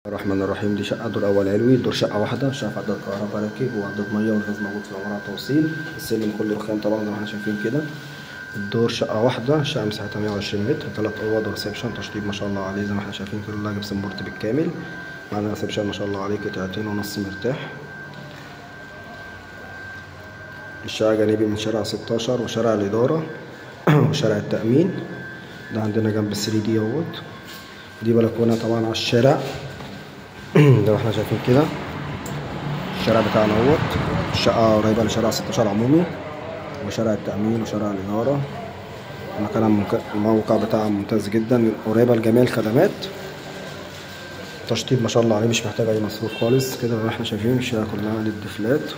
الرحمن الرحيم. دي شقة دور أول علوي، دور شقة واحدة، شقة عداد كهرباء راكب وعداد مية والغاز موجود في العمارة توصيل، السلم كله رخام طبعا زي ما احنا شايفين كده. الدور شقة واحدة، شقة مساحتها 120 متر، 3 أوض وريسبشن، تشطيب ما شاء الله عليه زي ما احنا شايفين كلها جبسن بورد بالكامل. معانا ريسبشن ما شاء الله عليه قطعتين ونص مرتاح. الشقة جانبي من شارع 16 وشارع الإدارة وشارع التأمين. ده عندنا جنب 3 دي اهوت. دي بلكونة طبعا على الشارع زي ما احنا شايفين كده. الشارع بتاعنا اهوت. الشقة قريبة لشارع 16 عمومي وشارع التأمين وشارع الإدارة. الموقع بتاعها ممتاز جدا، قريبة لجميع الخدمات. تشطيب ما شاء الله عليه مش محتاج أي مصروف خالص كده. زي ما احنا شايفين الشارع كلها ليد فلات.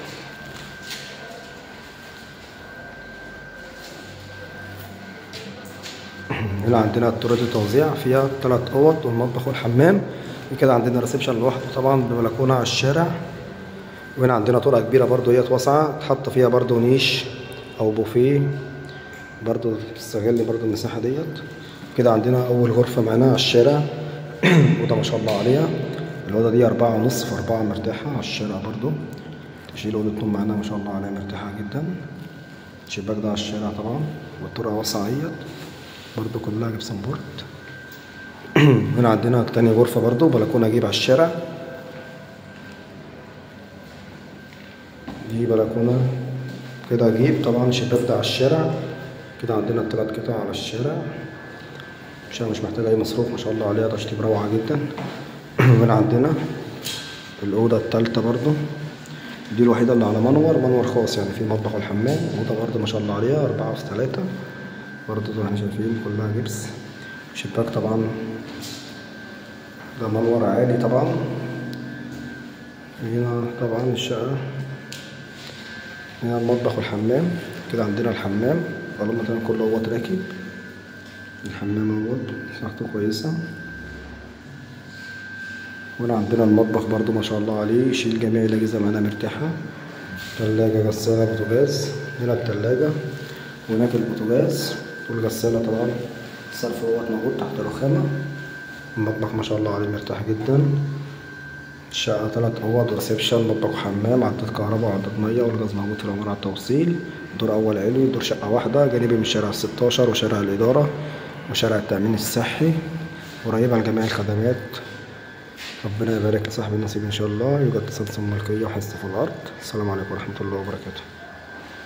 هنا عندنا طرقة التوزيع فيها 3 أوض والمطبخ والحمام. كده عندنا ريسبشن لوحده طبعا ببلكونة على الشارع. وهنا عندنا طرقة كبيرة برضو هي واسعة تحط فيها برضو نيش أو بوفيه برضو تستغل برضو المساحة ديت. كده عندنا أول غرفة معانا على الشارع أوضة ما شاء الله عليها. الأوضة دي 4.5 في 4 مرتاحة على الشارع برضو. تشيل أوضة النوم معانا ما شاء الله عليها مرتاحة جدا. الشباك ده على الشارع طبعا والطرقة واسعة اهيت برضو كلها جبسن بورد. هنا عندنا تاني غرفة برضو بلكونة جيب على الشارع. دي بلكونة كده جيب طبعا، الشباك ده على الشارع. كده عندنا 3 قطع على الشارع. مش محتاجة أي مصروف ما شاء الله عليها، تشطيب روعة جدا. هنا عندنا الأوضة التالتة برضو. دي الوحيدة اللي على منور خاص يعني في المطبخ والحمام. أوضة برضو ما شاء الله عليها 4 في 3 برضو زي ما احنا شايفين كلها جبس. شباك طبعا ده منور عالي طبعا. هنا طبعا الشقة، هنا المطبخ والحمام. كده عندنا الحمام طالما تمام كله هو راكب. الحمام اهوت مساحته كويسة. وهنا عندنا المطبخ برضو ما شاء الله عليه يشيل جميع الأجهزة معانا مرتاحة. تلاجة غسالة بوتاجاز. هنا التلاجة وهناك البوتاجاز والغسالة طبعا. الصرف اهوت موجود تحت رخامة. المطبخ ما شاء الله عليه مرتاح جدا. الشقة 3 أوض وريسبشن، مطبخ وحمام، عداد كهرباء وعداد مية والغاز موجود في العمارة على التوصيل. دور أول علوي، دور شقة واحدة، جانبي من شارع 16 وشارع الإدارة وشارع التأمين الصحي، قريبة لجميع الخدمات. ربنا يبارك لصاحب النصيب إن شاء الله. يوجد تسلسل ملكية وحصة في الأرض. السلام عليكم ورحمة الله وبركاته.